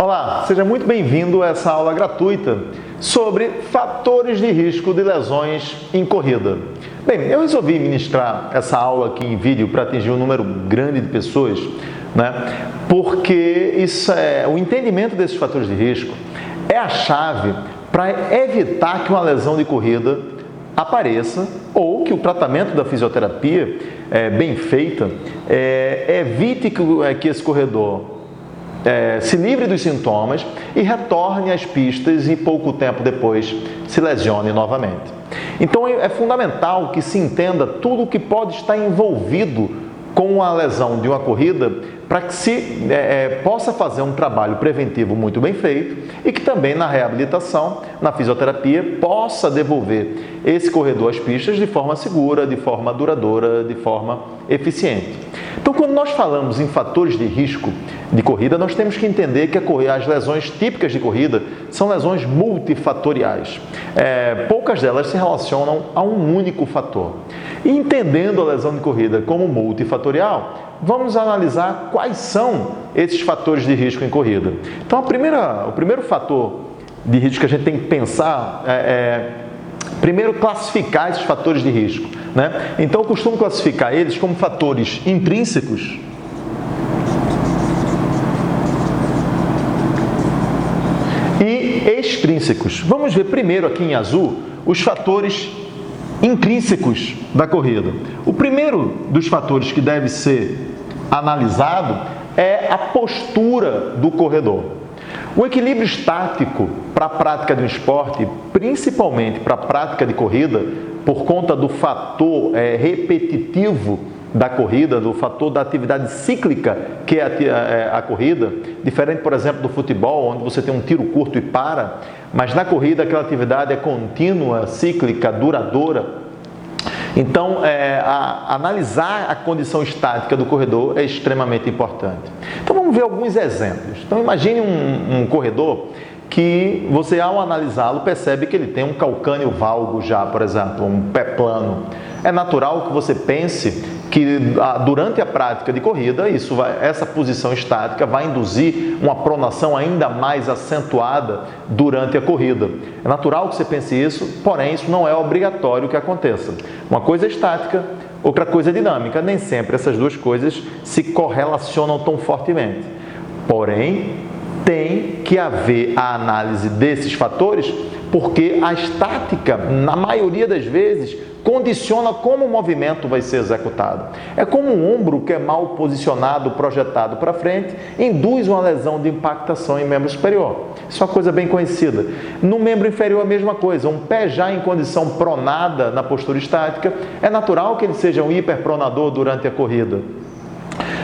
Olá, seja muito bem-vindo a essa aula gratuita sobre fatores de risco de lesões em corrida. Bem, eu resolvi ministrar essa aula aqui em vídeo para atingir um número grande de pessoas, porque o entendimento desses fatores de risco é a chave para evitar que uma lesão de corrida apareça ou que o tratamento da fisioterapia bem feita evite que esse corredor se livre dos sintomas e retorne às pistas e pouco tempo depois se lesione novamente. Então é fundamental que se entenda tudo o que pode estar envolvido com a lesão de uma corrida para que se possa fazer um trabalho preventivo muito bem feito e que também na reabilitação, na fisioterapia, possa devolver esse corredor às pistas de forma segura, de forma duradoura, de forma eficiente. Então, quando nós falamos em fatores de risco de corrida, nós temos que entender que as lesões típicas de corrida são lesões multifatoriais. Poucas delas se relacionam a um único fator. E entendendo a lesão de corrida como multifatorial, vamos analisar quais são esses fatores de risco em corrida. Então, o primeiro fator de risco que a gente tem que pensar primeiro classificar esses fatores de risco. Então, eu costumo classificar eles como fatores intrínsecos e extrínsecos. Vamos ver primeiro aqui em azul os fatores intrínsecos da corrida. O primeiro dos fatores que deve ser analisado é a postura do corredor. O equilíbrio estático para a prática de um esporte, principalmente para a prática de corrida, por conta do fator repetitivo da corrida, do fator da atividade cíclica que é a corrida, diferente, por exemplo, do futebol, onde você tem um tiro curto e para, mas na corrida aquela atividade é contínua, cíclica, duradoura. Então, analisar a condição estática do corredor é extremamente importante. Então, vamos ver alguns exemplos. Então, imagine um corredor que você, ao analisá-lo, percebe que ele tem um calcâneo valgo já, por exemplo, um pé plano. É natural que você pense que durante a prática de corrida, essa posição estática vai induzir uma pronação ainda mais acentuada durante a corrida. É natural que você pense isso, porém isso não é obrigatório que aconteça. Uma coisa é estática, outra coisa é dinâmica. Nem sempre essas duas coisas se correlacionam tão fortemente. Porém, tem que haver a análise desses fatores, porque a estática, na maioria das vezes, condiciona como o movimento vai ser executado. É como um ombro que é mal posicionado, projetado para frente, induz uma lesão de impactação em membro superior. Isso é uma coisa bem conhecida. No membro inferior, a mesma coisa. Um pé já em condição pronada na postura estática, é natural que ele seja um hiperpronador durante a corrida.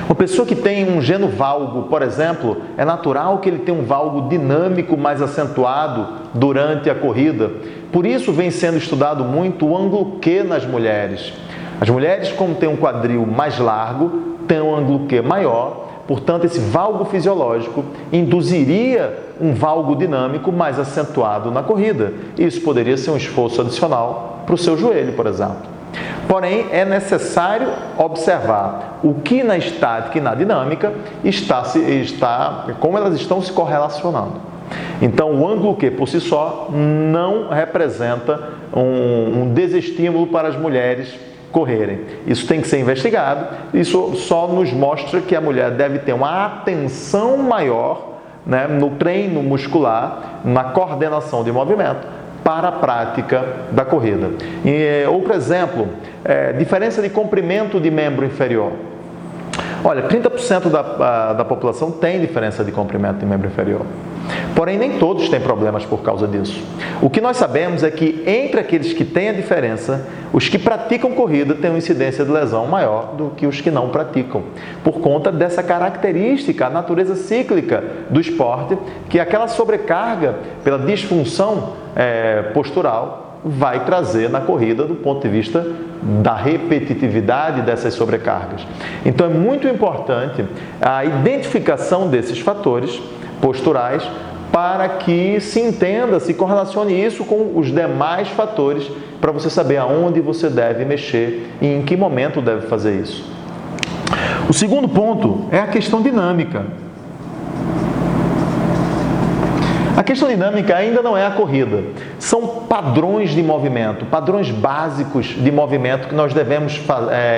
Uma pessoa que tem um geno valgo, por exemplo, é natural que ele tenha um valgo dinâmico mais acentuado durante a corrida. Por isso vem sendo estudado muito o ângulo Q nas mulheres. As mulheres, como têm um quadril mais largo, têm um ângulo Q maior, portanto, esse valgo fisiológico induziria um valgo dinâmico mais acentuado na corrida. Isso poderia ser um esforço adicional para o seu joelho, por exemplo. Porém, é necessário observar o que na estática e na dinâmica como elas estão se correlacionando. Então, o ângulo Q por si só não representa um desestímulo para as mulheres correrem. Isso tem que ser investigado. Isso só nos mostra que a mulher deve ter uma atenção maior, no treino muscular, na coordenação de movimento, para a prática da corrida. Outro exemplo, diferença de comprimento de membro inferior. Olha, 30% da população tem diferença de comprimento de membro inferior. Porém, nem todos têm problemas por causa disso. O que nós sabemos é que entre aqueles que têm a diferença, os que praticam corrida têm uma incidência de lesão maior do que os que não praticam, por conta dessa característica, a natureza cíclica do esporte, que aquela sobrecarga pela disfunção postural vai trazer na corrida do ponto de vista da repetitividade dessas sobrecargas. Então, é muito importante a identificação desses fatores posturais para que se entenda, se correlacione isso com os demais fatores para você saber aonde você deve mexer e em que momento deve fazer isso. O segundo ponto é a questão dinâmica. A questão dinâmica ainda não é a corrida. São padrões de movimento, padrões básicos de movimento que nós devemos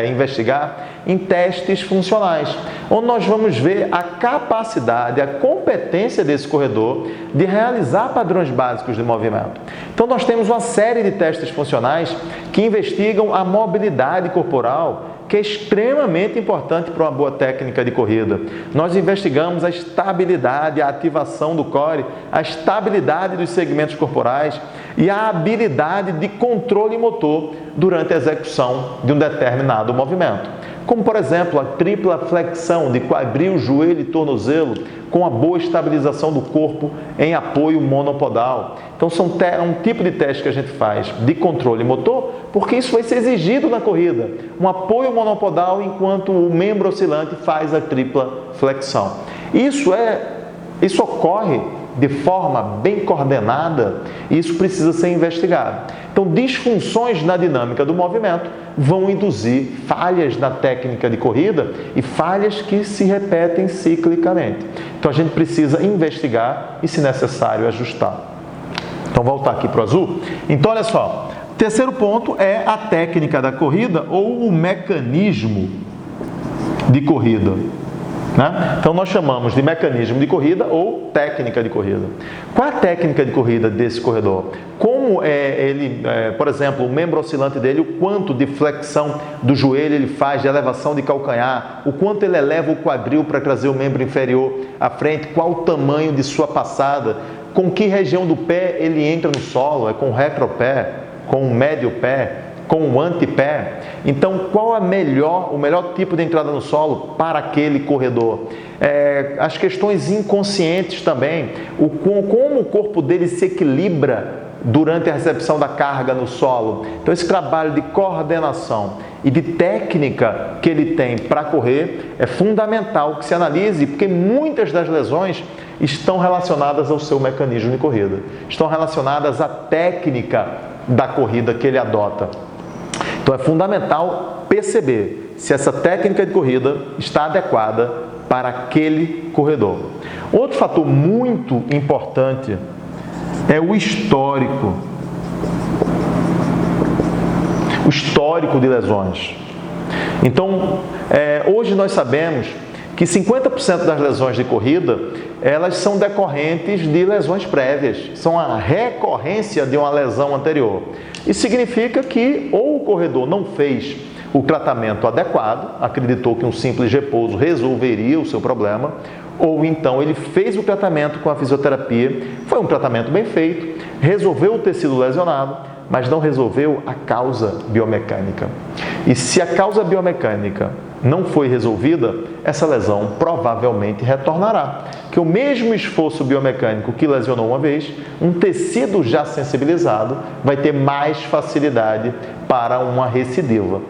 investigar em testes funcionais, onde nós vamos ver a capacidade, a competência desse corredor de realizar padrões básicos de movimento. Então, nós temos uma série de testes funcionais que investigam a mobilidade corporal, que é extremamente importante para uma boa técnica de corrida. Nós investigamos a estabilidade, a ativação do core, a estabilidade dos segmentos corporais e a habilidade de controle motor durante a execução de um determinado movimento. Como, por exemplo, a tripla flexão de quadril, joelho e tornozelo, com a boa estabilização do corpo em apoio monopodal. Então, é um tipo de teste que a gente faz de controle motor, porque isso vai ser exigido na corrida. Um apoio monopodal enquanto o membro oscilante faz a tripla flexão. Isso ocorre de forma bem coordenada e isso precisa ser investigado. Então, disfunções na dinâmica do movimento vão induzir falhas na técnica de corrida e falhas que se repetem ciclicamente. Então, a gente precisa investigar e, se necessário, ajustar. Então, voltar aqui para o azul. Então, olha só. Terceiro ponto é a técnica da corrida ou o mecanismo de corrida. Né? Então, nós chamamos de mecanismo de corrida ou técnica de corrida. Qual é a técnica de corrida desse corredor? Como por exemplo, o membro oscilante dele, o quanto de flexão do joelho ele faz, de elevação de calcanhar, o quanto ele eleva o quadril para trazer o membro inferior à frente, qual o tamanho de sua passada, com que região do pé ele entra no solo, é com o retropé, com o médio pé, com o antepé. Então, qual é o melhor tipo de entrada no solo para aquele corredor? As questões inconscientes também, como o corpo dele se equilibra durante a recepção da carga no solo. Então, esse trabalho de coordenação e de técnica que ele tem para correr é fundamental que se analise, porque muitas das lesões estão relacionadas ao seu mecanismo de corrida, estão relacionadas à técnica da corrida que ele adota. Então, é fundamental perceber se essa técnica de corrida está adequada para aquele corredor. Outro fator muito importante é o histórico. O histórico de lesões. Então, hoje nós sabemos que 50% das lesões de corrida, elas são decorrentes de lesões prévias, são a recorrência de uma lesão anterior. Isso significa que ou o corredor não fez o tratamento adequado, acreditou que um simples repouso resolveria o seu problema, ou então ele fez o tratamento com a fisioterapia, foi um tratamento bem feito, resolveu o tecido lesionado, mas não resolveu a causa biomecânica. E se a causa biomecânica não foi resolvida, essa lesão provavelmente retornará. Que o mesmo esforço biomecânico que lesionou uma vez, um tecido já sensibilizado vai ter mais facilidade para uma recidiva.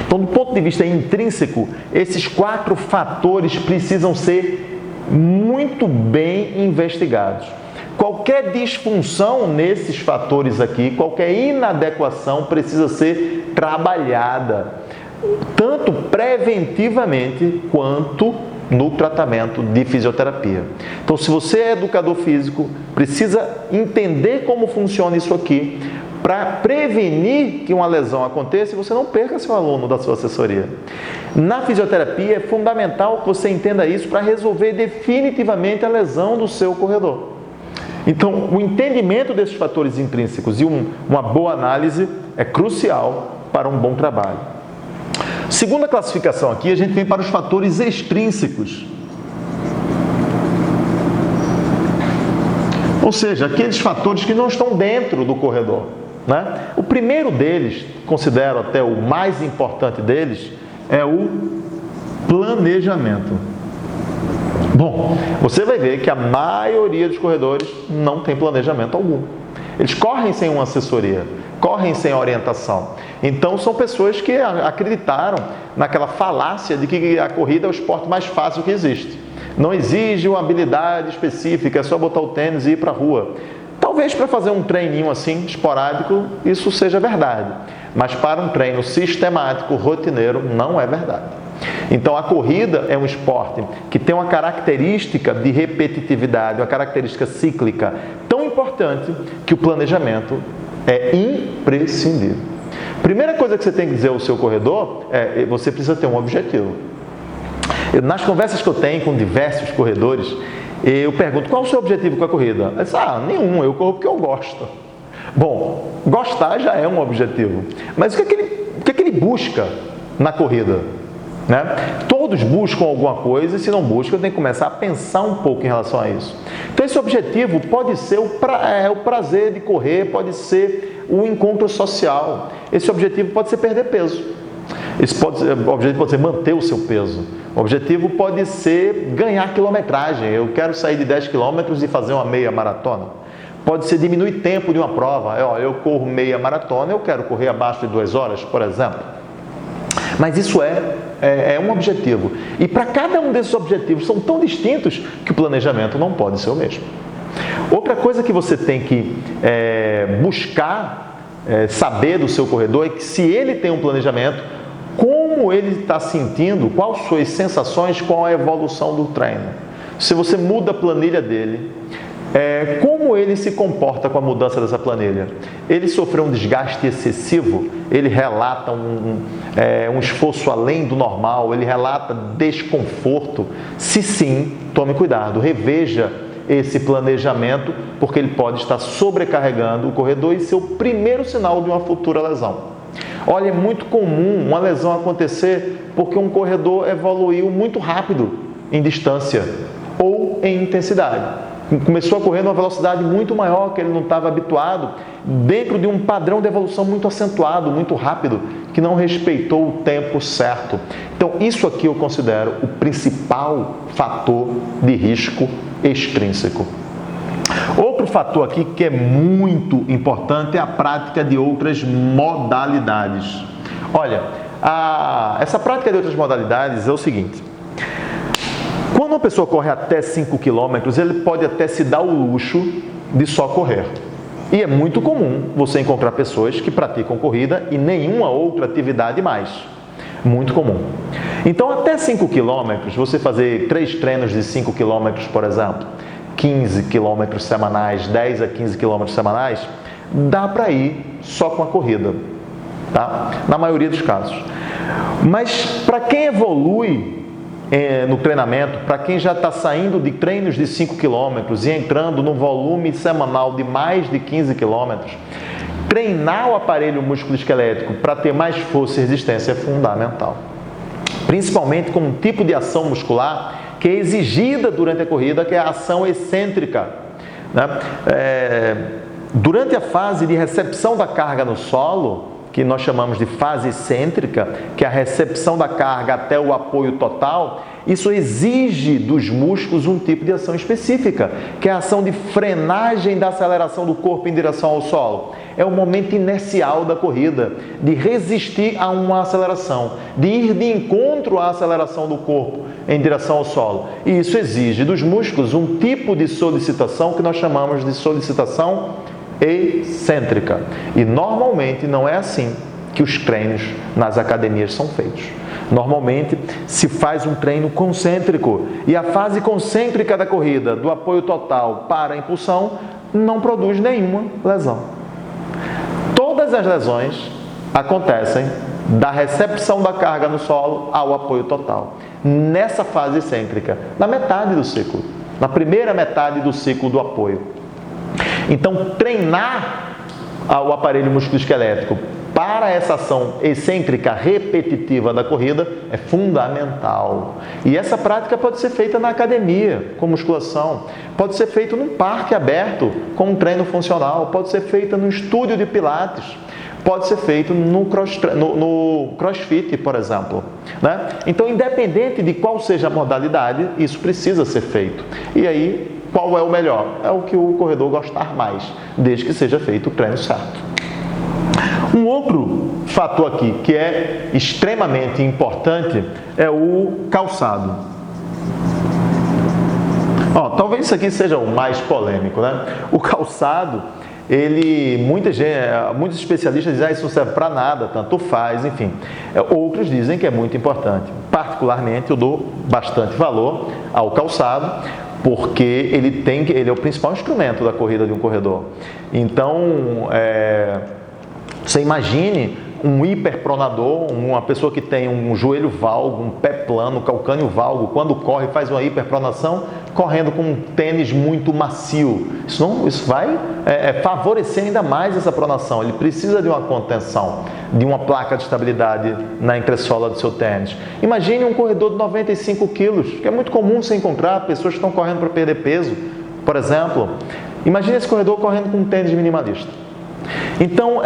Então, do ponto de vista intrínseco, esses 4 fatores precisam ser muito bem investigados. Qualquer disfunção nesses fatores aqui, qualquer inadequação precisa ser trabalhada, tanto preventivamente quanto no tratamento de fisioterapia. Então, se você é educador físico, precisa entender como funciona isso aqui para prevenir que uma lesão aconteça e você não perca seu aluno da sua assessoria. Na fisioterapia, é fundamental que você entenda isso para resolver definitivamente a lesão do seu corredor. Então, o entendimento desses fatores intrínsecos e uma boa análise é crucial para um bom trabalho. Segunda classificação aqui, a gente vem para os fatores extrínsecos. Ou seja, aqueles fatores que não estão dentro do corredor. Né? O primeiro deles, considero até o mais importante deles, é o planejamento. Bom, você vai ver que a maioria dos corredores não tem planejamento algum. Eles correm sem uma assessoria, correm sem orientação. Então, são pessoas que acreditaram naquela falácia de que a corrida é o esporte mais fácil que existe. Não exige uma habilidade específica, é só botar o tênis e ir para a rua. Talvez para fazer um treininho assim, esporádico, isso seja verdade. Mas para um treino sistemático, rotineiro, não é verdade. Então, a corrida é um esporte que tem uma característica de repetitividade, uma característica cíclica tão importante que o planejamento é imprescindível. Primeira coisa que você tem que dizer ao seu corredor é: você precisa ter um objetivo. Nas conversas que eu tenho com diversos corredores, eu pergunto: qual é o seu objetivo com a corrida? Ele diz: nenhum, eu corro porque eu gosto. Bom, gostar já é um objetivo, mas o que é que ele busca na corrida? Né? Todos buscam alguma coisa, e se não buscam, tem que começar a pensar um pouco em relação a isso. Então, esse objetivo pode ser o prazer de correr, pode ser o encontro social. Esse objetivo pode ser perder peso. O objetivo pode ser manter o seu peso. O objetivo pode ser ganhar quilometragem. Eu quero sair de 10 quilômetros e fazer uma meia maratona. Pode ser diminuir tempo de uma prova. Eu corro meia maratona, eu quero correr abaixo de 2 horas, por exemplo. Mas isso é um objetivo. E para cada um desses objetivos são tão distintos que o planejamento não pode ser o mesmo. Outra coisa que você tem que buscar saber do seu corredor é que, se ele tem um planejamento, como ele está sentindo, quais suas sensações, qual a evolução do treino. Se você muda a planilha dele, como ele se comporta com a mudança dessa planilha? Ele sofreu um desgaste excessivo? Ele relata um esforço além do normal? Ele relata desconforto? Se sim, tome cuidado, reveja esse planejamento, porque ele pode estar sobrecarregando o corredor e ser o primeiro sinal de uma futura lesão. Olha, é muito comum uma lesão acontecer porque um corredor evoluiu muito rápido em distância ou em intensidade. Começou a correr numa velocidade muito maior que ele não estava habituado, dentro de um padrão de evolução muito acentuado, muito rápido, que não respeitou o tempo certo. Então, isso aqui eu considero o principal fator de risco extrínseco. Outro fator aqui que é muito importante é a prática de outras modalidades. Olha, essa prática de outras modalidades é o seguinte: quando uma pessoa corre até 5 km, ele pode até se dar o luxo de só correr. E é muito comum você encontrar pessoas que praticam corrida e nenhuma outra atividade mais. Muito comum. Então, até 5 km, você fazer 3 treinos de 5 km, por exemplo, 15 km semanais, 10 a 15 km semanais, dá para ir só com a corrida, tá? Na maioria dos casos. Mas para quem evolui no treinamento, para quem já está saindo de treinos de 5 km e entrando no volume semanal de mais de 15 km, treinar o aparelho músculo-esquelético para ter mais força e resistência é fundamental. Principalmente com um tipo de ação muscular que é exigida durante a corrida, que é a ação excêntrica. Durante a fase de recepção da carga no solo, que nós chamamos de fase excêntrica, que é a recepção da carga até o apoio total, isso exige dos músculos um tipo de ação específica, que é a ação de frenagem da aceleração do corpo em direção ao solo. É o momento inercial da corrida, de resistir a uma aceleração, de ir de encontro à aceleração do corpo em direção ao solo. E isso exige dos músculos um tipo de solicitação que nós chamamos de solicitação excêntrica. E normalmente não é assim que os treinos nas academias são feitos. Normalmente se faz um treino concêntrico, e a fase concêntrica da corrida, do apoio total para a impulsão, não produz nenhuma lesão. Todas as lesões acontecem da recepção da carga no solo ao apoio total, nessa fase excêntrica, na metade do ciclo, na primeira metade do ciclo do apoio. Então, treinar o aparelho musculoesquelético para essa ação excêntrica repetitiva da corrida é fundamental. E essa prática pode ser feita na academia, com musculação, pode ser feita num parque aberto, com um treino funcional, pode ser feita no estúdio de pilates, pode ser feito no crossfit, por exemplo. Então, independente de qual seja a modalidade, isso precisa ser feito. E aí, qual é o melhor? É o que o corredor gostar mais, desde que seja feito o treino certo. Um outro fator aqui que é extremamente importante é o calçado. Talvez isso aqui seja o mais polêmico, O calçado muitos especialistas dizem que isso não serve para nada, tanto faz, enfim. Outros dizem que é muito importante. Particularmente, eu dou bastante valor ao calçado, porque ele é o principal instrumento da corrida de um corredor. Então, você imagine um hiperpronador, uma pessoa que tem um joelho valgo, um pé plano, calcânio valgo, quando corre faz uma hiperpronação, correndo com um tênis muito macio. Isso vai favorecer ainda mais essa pronação. Ele precisa de uma contenção, de uma placa de estabilidade na entressola do seu tênis. Imagine um corredor de 95 quilos, que é muito comum você encontrar pessoas que estão correndo para perder peso, por exemplo. Imagine esse corredor correndo com um tênis minimalista. Então,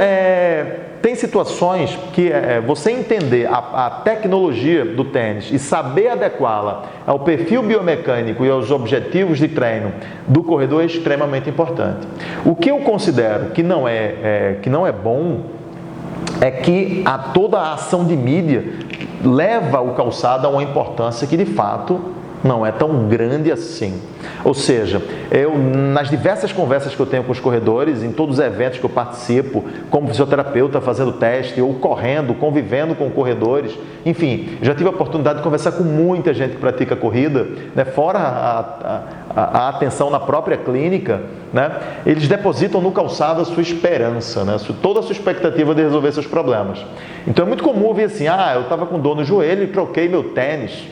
tem situações que você entender a tecnologia do tênis e saber adequá-la ao perfil biomecânico e aos objetivos de treino do corredor é extremamente importante. O que eu considero que não é bom é que toda a ação de mídia leva o calçado a uma importância que de fato não é tão grande assim. Ou seja, nas diversas conversas que eu tenho com os corredores, em todos os eventos que eu participo, como fisioterapeuta fazendo teste, ou correndo, convivendo com corredores, enfim, já tive a oportunidade de conversar com muita gente que pratica corrida, né, fora a atenção na própria clínica, né, eles depositam no calçado a sua esperança, né, toda a sua expectativa de resolver seus problemas. Então é muito comum ouvir assim, eu estava com dor no joelho e troquei meu tênis,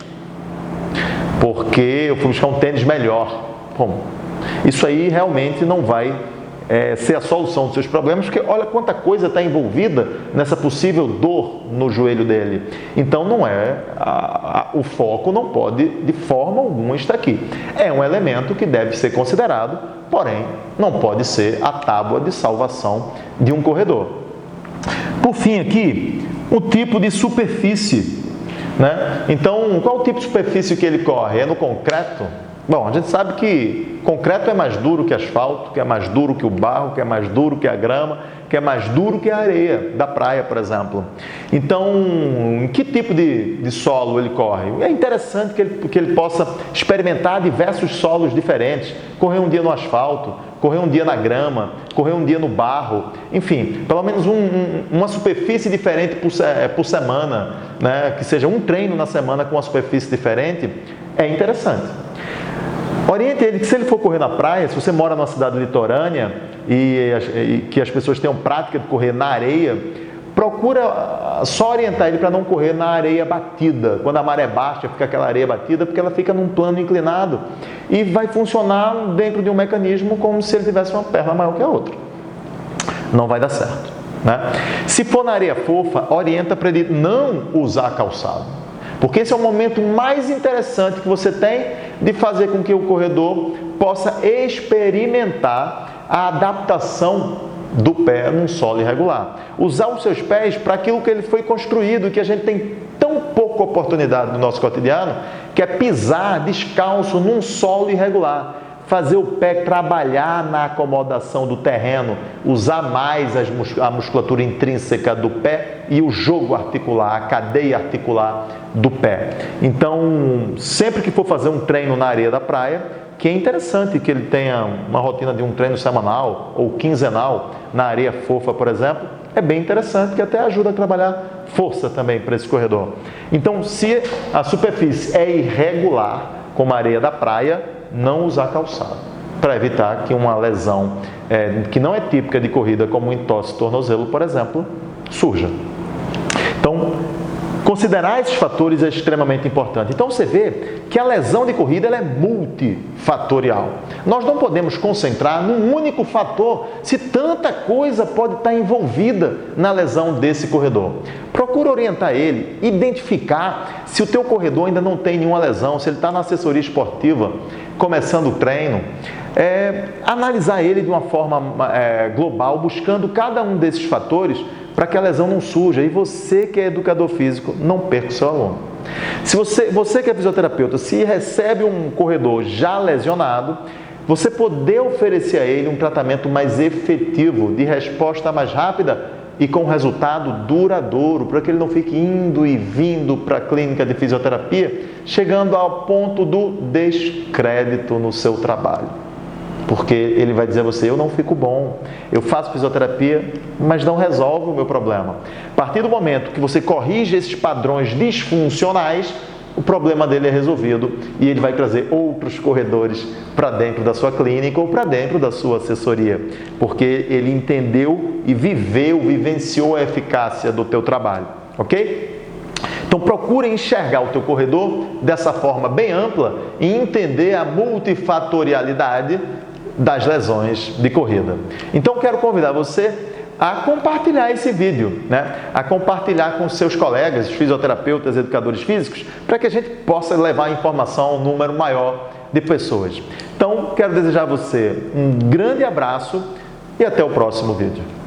porque eu fui buscar um tênis melhor. Bom, isso aí realmente não vai ser a solução dos seus problemas, porque olha quanta coisa está envolvida nessa possível dor no joelho dele. Então o foco não pode de forma alguma estar aqui. É um elemento que deve ser considerado, porém não pode ser a tábua de salvação de um corredor. Por fim aqui, o tipo de superfície. Né? Então, qual o tipo de superfície que ele corre? É no concreto? Bom, a gente sabe que concreto é mais duro que asfalto, que é mais duro que o barro, que é mais duro que a grama, que é mais duro que a areia da praia, por exemplo. Então, em que tipo de solo ele corre? É interessante que ele possa experimentar diversos solos diferentes, correr um dia no asfalto, correr um dia na grama, correr um dia no barro, enfim, pelo menos uma superfície diferente por semana, né? Que seja um treino na semana com uma superfície diferente, é interessante. Oriente ele que se ele for correr na praia, se você mora numa cidade litorânea e que as pessoas tenham prática de correr na areia, procura só orientar ele para não correr na areia batida. Quando a maré baixa, fica aquela areia batida, porque ela fica num plano inclinado e vai funcionar dentro de um mecanismo como se ele tivesse uma perna maior que a outra. Não vai dar certo, né? Se for na areia fofa, orienta para ele não usar calçado, porque esse é o momento mais interessante que você tem de fazer com que o corredor possa experimentar a adaptação do pé num solo irregular. Usar os seus pés para aquilo que ele foi construído, que a gente tem tão pouca oportunidade no nosso cotidiano, que é pisar descalço num solo irregular. Fazer o pé trabalhar na acomodação do terreno, usar mais a musculatura intrínseca do pé e o jogo articular, a cadeia articular do pé. Então, sempre que for fazer um treino na areia da praia, que é interessante que ele tenha uma rotina de um treino semanal ou quinzenal na areia fofa, por exemplo, é bem interessante, que até ajuda a trabalhar força também para esse corredor. Então, se a superfície é irregular, como a areia da praia, não usar calçado, para evitar que uma lesão que não é típica de corrida, como um entorse tornozelo, por exemplo, surja. Então, considerar esses fatores é extremamente importante. Então, você vê que a lesão de corrida ela é multifatorial. Nós não podemos concentrar num único fator se tanta coisa pode estar envolvida na lesão desse corredor. Procura orientar ele, identificar se o teu corredor ainda não tem nenhuma lesão, se ele está na assessoria esportiva, começando o treino, analisar ele de uma forma global, buscando cada um desses fatores para que a lesão não surja. E você que é educador físico, não perca o seu aluno. Se você que é fisioterapeuta, se recebe um corredor já lesionado, você poder oferecer a ele um tratamento mais efetivo, de resposta mais rápida e com resultado duradouro, para que ele não fique indo e vindo para a clínica de fisioterapia, chegando ao ponto do descrédito no seu trabalho. Porque ele vai dizer a você, eu não fico bom, eu faço fisioterapia, mas não resolve o meu problema. A partir do momento que você corrige esses padrões disfuncionais, o problema dele é resolvido e ele vai trazer outros corredores para dentro da sua clínica ou para dentro da sua assessoria, porque ele entendeu e vivenciou a eficácia do teu trabalho, ok? Então procure enxergar o teu corredor dessa forma bem ampla e entender a multifatorialidade das lesões de corrida. Então quero convidar você a compartilhar esse vídeo, a compartilhar com seus colegas, fisioterapeutas, educadores físicos, para que a gente possa levar a informação a um número maior de pessoas. Então, quero desejar a você um grande abraço e até o próximo vídeo.